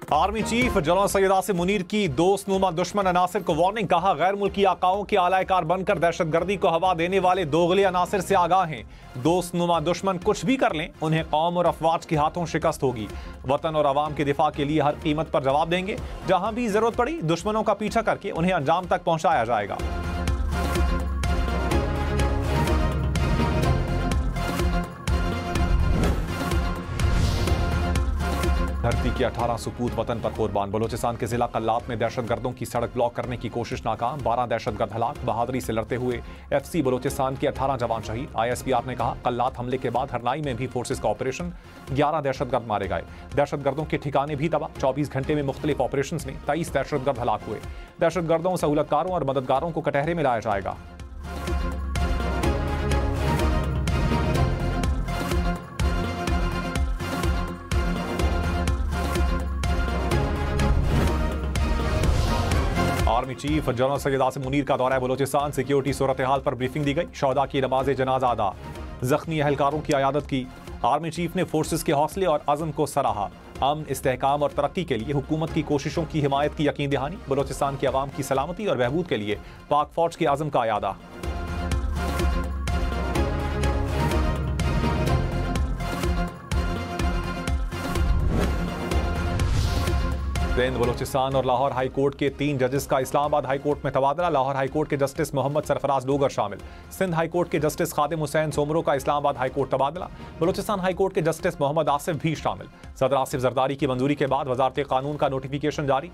Army chief general Syed Asim Munir की दोस्तनुमा दुश्मन अनासिर को वार्निंग। कहा, गैर मुल्की आकाओं के आलायकार बनकर दहशतगर्दी को हवा देने वाले दोगले अनासिर से आगाह हैं। दोस्तनुमा दुश्मन कुछ भी कर लें, उन्हें कौम और अफवाज के हाथों शिकस्त होगी। वतन और अवाम के दिफा के लिए हर कीमत पर जवाब देंगे। जहां भी जरूरत पड़ी दुश्मनों का पीछा करके उन्हें अंजाम तक पहुंचाया जाएगा। धरती के 18 सुपूत वतन पर कुर्बान। बलोचिस्तान के जिला कल्लात में दहशतगर्दों की सड़क ब्लॉक करने की कोशिश नाकाम। 12 दहशतगर्द हलाक। बहादुरी से लड़ते हुए FC बलोचिस्तान के 18 जवान शहीद। ISPR ने कहा, कल्लात हमले के बाद हरनाई में भी फोर्सेस का ऑपरेशन। 11 दहशतगर्द मारे गए। दहशतगर्दों के ठिकाने भी तबाह। 24 घंटे में मुख्तलिफ ऑपरेशन में 23 दहशतगर्द हलाक हुए। दहशतगर्दों, सहूलतकारों और मददगारों को कटहरे में लाया जाएगा। Army chief general Syed Asim Munir का दौरा बलोचिस्तान। सिक्योरिटी सूरत हाल पर ब्रीफिंग दी गई। शहदा की नमाज जनाजा अदा। जख्मी अहलकारों की अयादत की। आर्मी चीफ ने फोर्सेस के हौसले और अज़म को सराहा। अमन, इस्तेहकाम और तरक्की के लिए हुकूमत की कोशिशों की हिमायत की यकीन दहानी। बलोचिस्तान की आवाम की सलामती और बहबूद के लिए पाक फौज के आज़म का अयादा। सिंध, बलोचिस्तान और लाहौर हाई कोर्ट के 3 जजेस का इस्लामाबाद हाई कोर्ट में तबादला। लाहौर हाई कोर्ट के जस्टिस मोहम्मद सरफराज डोगर शामिल। सिंध हाई कोर्ट के जस्टिस खादिम हुसैन सोमरो का इस्लामाबाद हाई कोर्ट तबादला। बलोचिस्तान हाई कोर्ट के जस्टिस मोहम्मद आसिफ भी शामिल। सदर आसिफ जरदारी की मंजूरी के बाद वजारत कानून का नोटिफिकेशन जारी।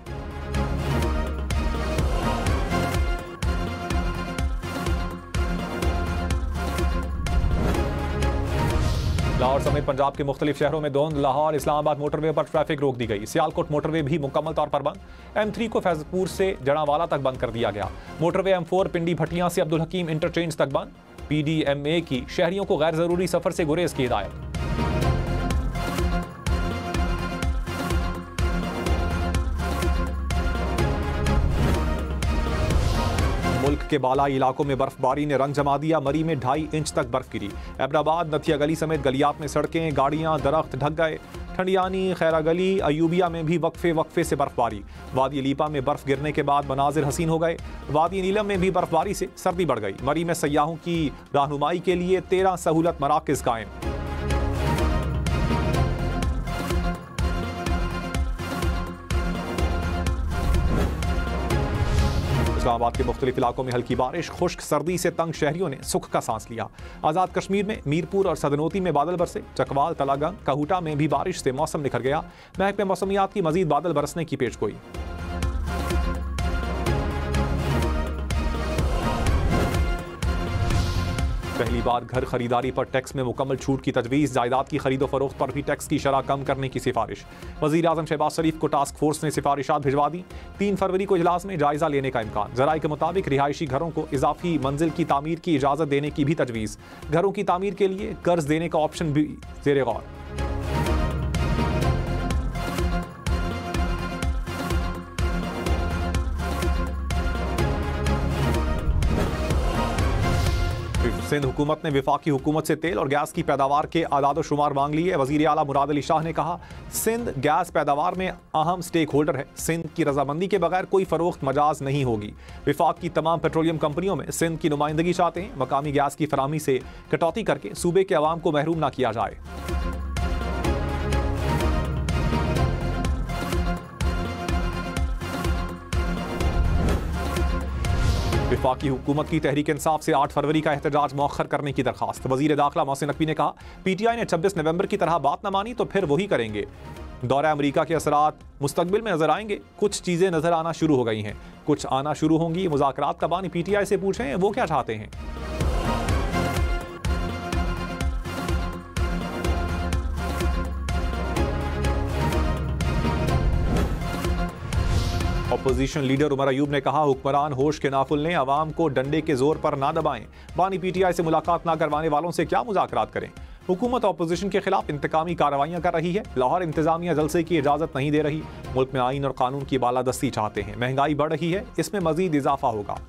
लाहौर समेत पंजाब के मुख्तलिफ शहरों में धुंध। लाहौर इस्लामाबाद मोटरवे पर ट्रैफिक रोक दी गई। सियालकोट मोटरवे भी मुकम्मल तौर पर बंद। M3 को फैजपुर से जड़ावाला तक बंद कर दिया गया। मोटरवे M4 पिंडी भटियां से अब्दुल हकीम इंटरचेंज तक बंद। PDMA की शहरियों को गैर जरूरी सफर से गुरेज की हिदायत। मुल्क के बालाई इलाकों में बर्फबारी ने रंग जमा दिया। मरी में 2.5 इंच तक बर्फ गिरी। एबराबाद, नथिया गली समेत गलियात में सड़कें, गाड़ियां, दरख्त ढक गए। ठंडियानी, खैरा गली, अयूबिया में भी वक्फे से बर्फबारी। वादी लीपा में बर्फ गिरने के बाद मनाजिर हसीन हो गए। वादी नीलम में भी बर्फबारी से सर्दी बढ़ गई। मरी में सयाहों की रहनुमाई के लिए 13 सहूलत मराकज़ कायम। इस्लामाबाद के मुख्तलिफ इलाकों में हल्की बारिश। खुश्क सर्दी से तंग शहरियों ने सुख का सांस लिया। आज़ाद कश्मीर में मीरपुर और सदनोती में बादल बरसे। चकवाल, तलागंग, कहूटा में भी बारिश से मौसम निखर गया। महकमे मौसमियात की मजीद बादल बरसने की पेशगोई। पहली बार घर खरीदारी पर टैक्स में मुकम्मल छूट की तजवीज़। जायदाद की खरीदो फरोख्त पर भी टैक्स की शरह कम करने की सिफारिश। वज़ीर आज़म शहबाज शरीफ को टास्क फोर्स ने सिफारिशात भिजवा दी। 3 फरवरी को इजलास में जायजा लेने का इम्कान। ज़राए के मुताबिक रिहायशी घरों को इजाफी मंजिल की तामीर की इजाज़त देने की भी तजवीज़। घरों की तामीर के लिए कर्ज देने का ऑप्शन भी ज़ेरे गौर। सिंध हुकूमत ने विफाकी हुकूमत से तेल और गैस की पैदावार के आदाद शुमार मांग लिए। वज़ीर आला मुराद अली शाह ने कहा, सिंध गैस पैदावार में अहम स्टेक होल्डर है। सिंध की रजामंदी के बगैर कोई फरोख्त मजाज नहीं होगी। विफाक की तमाम पेट्रोलियम कंपनियों में सिंध की नुमाइंदगी चाहते हैं। मकामी गैस की फराहमी से कटौती करके सूबे के अवाम को महरूम न किया जाए। विफाकी हुकूमत की तहरीक इंसाफ से 8 फरवरी का एहतजाज मौखर करने की दरखास्त। वजीर दाखिला मोहसिन नकवी ने कहा, PTI ने 26 नवंबर की तरह बात न मानी तो फिर वही करेंगे। दौरा अमरीका के असरात मुस्तकबिल में नजर आएंगे। कुछ चीजें नजर आना शुरू हो गई हैं, कुछ आना शुरू होंगी। मुज़ाकरात का बानी PTI से पूछें वो क्या चाहते हैं। अपोजिशन लीडर उमर अयूब ने कहा, हुक्मरान होश के नाखुल ने अवाम को डंडे के जोर पर ना दबाएं। बानी PTI से मुलाकात ना करवाने वालों से क्या मुज़ाकरात करें। हुकूमत अपोजिशन के खिलाफ इंतकामी कार्रवाइयां कर रही है। लाहौर इंतजामिया जलसे की इजाजत नहीं दे रही। मुल्क में आइन और कानून की बालादस्ती चाहते हैं। महंगाई बढ़ रही है, इसमें मजीद इजाफा होगा।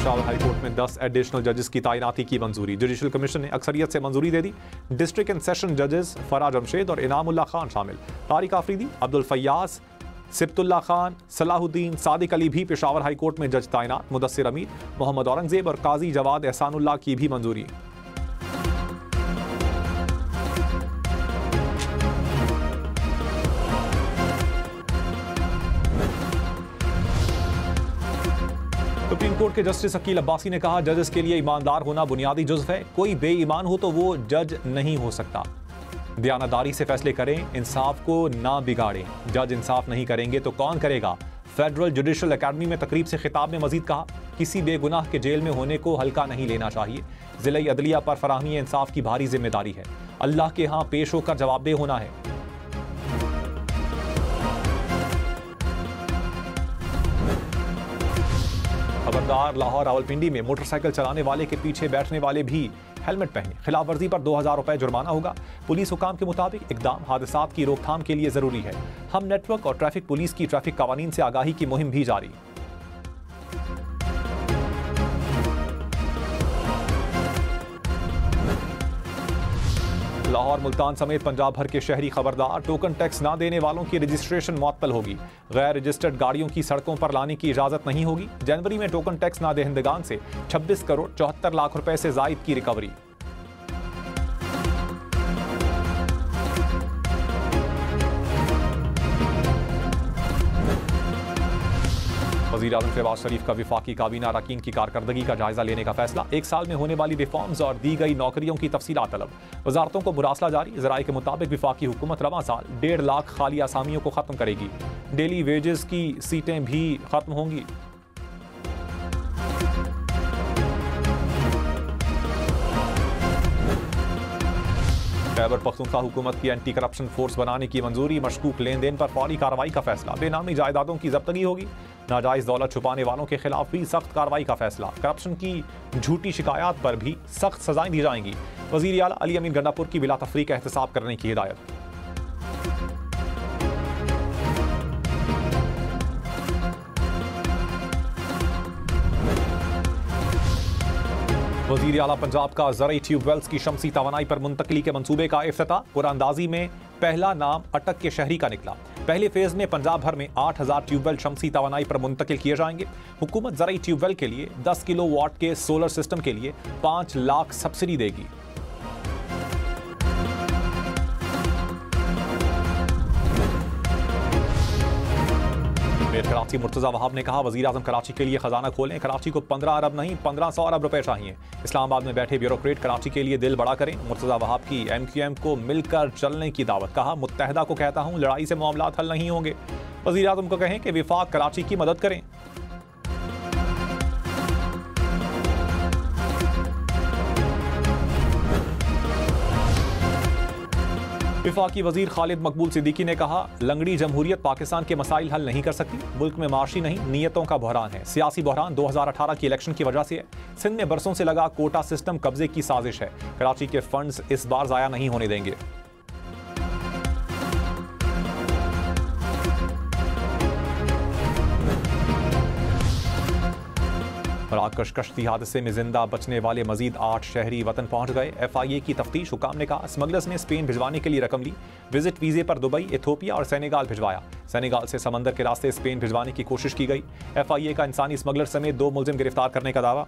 पेशावर हाईकोर्ट में 10 एडिशनल जजेस की तैनाती की मंजूरी। जुडिशल कमीशन ने अक्सरियत से मंजूरी दे दी। डिस्ट्रिक्ट एंड सेशन जजेस फरा जमशेद और इनामुल्लाह खान शामिल। तारिक आफरीदी, अब्दुल फैयाज, सिब्तुल्लाह खान, सलाहुद्दीन, सादिक अली भी पेशावर हाईकोर्ट में जज तैनात। मुदस्सिर अमीर, मोहम्मद औरंगजेब और काजी जवाद एहसानुल्लाह की भी मंजूरी। सुप्रीम कोर्ट के जस्टिस अकील अब्बासी ने कहा, जजेस के लिए ईमानदार होना बुनियादी जुज़्व है। कोई बेईमान हो तो वो जज नहीं हो सकता। दयानतदारी से फैसले करें, इंसाफ को ना बिगाड़ें। जज इंसाफ नहीं करेंगे तो कौन करेगा? फेडरल जुडिशल एकेडमी में तकरीब से खिताब में मजीद कहा, किसी बेगुनाह के जेल में होने को हल्का नहीं लेना चाहिए। ज़िले अदलिया पर फराहमी इंसाफ की भारी जिम्मेदारी है। अल्लाह के यहाँ पेश होकर जवाबदेह होना है। खबरदार, लाहौर रावलपिंडी में मोटरसाइकिल चलाने वाले के पीछे बैठने वाले भी हेलमेट पहने। खिलाफ वर्जी पर 2000 रुपए जुर्माना होगा। पुलिस हुकाम के मुताबिक इकदाम हादसात की रोकथाम के लिए जरूरी है। हम नेटवर्क और ट्रैफिक पुलिस की ट्रैफिक कवानीन से आगाही की मुहिम भी जारी। लाहौर मुल्तान समेत पंजाब भर के शहरी खबरदार, टोकन टैक्स ना देने वालों की रजिस्ट्रेशन मुअत्तल होगी। गैर रजिस्टर्ड गाड़ियों की सड़कों पर लाने की इजाजत नहीं होगी। जनवरी में टोकन टैक्स ना दहिंदगान से 26 करोड़ 74 लाख रुपए से जायद की रिकवरी। वज़ीर आज़म शहबाज शरीफ का विफाकी काबीना अरकान की कारकर्दगी का जायजा लेने का फैसला। 1 साल में होने वाली रिफॉर्म्स और दी गई नौकरियों की तफसीलात तलब। वजारतों को मुरासला जारी। ज़राए के मुताबिक विफाकी हुकूमत रवां साल 1.5 लाख खाली आसामियों को खत्म करेगी। डेली वेजेस की सीटें भी खत्म होंगी। खैबर पख्तूनख्वा हुकूमत की एंटी करप्शन फोर्स बनाने की मंजूरी। मशकूक लेन देन पर फौरी कार्रवाई का फैसला। बेनामी जायदादों की जब्तगी होगी। नाजायज दौलत छुपाने वालों के खिलाफ भी सख्त कार्रवाई का फैसला। करप्शन की झूठी शिकायत पर भी सख्त सजाएं दी जाएंगी। वजीर आला अली अमीन गंडापुर की बिला तफरीक एहतसाब करने की हिदायत। वज़ीर आला पंजाब का ज़रई ट्यूबवेल्स की शमसी तवानाई पर मुंतकली के मंसूबे का इफ्तिताह। कुरानंदाजी में पहला नाम अटक के शहरी का निकला। पहले फेज में पंजाब भर में 8000 ट्यूबवेल शमसी तवानाई पर मुंतकिल किए जाएंगे। हुकूमत ज़रई ट्यूबवेल के लिए 10 किलोवाट के सोलर सिस्टम के लिए 5 लाख सब्सिडी देगी। कराची मुर्तज़ा वहाब ने कहा, वज़ीर आज़म कराची के लिए खजाना खोलें। कराची को 15 अरब नहीं 1500 अरब रुपए चाहिए। इस्लामाबाद में बैठे ब्यूरोक्रेट कराची के लिए दिल बड़ा करें। मुर्तज़ा वहाब की MQM को मिलकर चलने की दावत। कहा, मुत्तहदा को कहता हूं, लड़ाई से मामलात हल नहीं होंगे। वज़ीर आज़म को कहें कि विफाक कराची की मदद करें। विफाकी वजीर खालिद मकबूल सिद्दीकी ने कहा, लंगड़ी जमहूरियत पाकिस्तान के मसाइल हल नहीं कर सकती। मुल्क में माशी नहीं नीयतों का बहरान है। सियासी बहरान 2018 की इलेक्शन की वजह से है। सिंध में बरसों से लगा कोटा सिस्टम कब्जे की साजिश है। कराची के फंड्स इस बार जाया नहीं होने देंगे। मराकश कश्ती हादसे में जिंदा बचने वाले मजीद 8 शहरी वतन पहुंच गए। FIA की तफ्तीश। हुकाम ने कहा, स्मगलर्स ने स्पेन भिजवाने के लिए रकम ली। विजिट वीजे पर दुबई, इथोपिया और सेनेगाल भिजवाया। सेनेगाल से समंदर के रास्ते स्पेन भिजवाने की कोशिश की गई। FIA का इंसानी स्मगलर समेत 2 मुलजिम गिरफ्तार करने का दावा।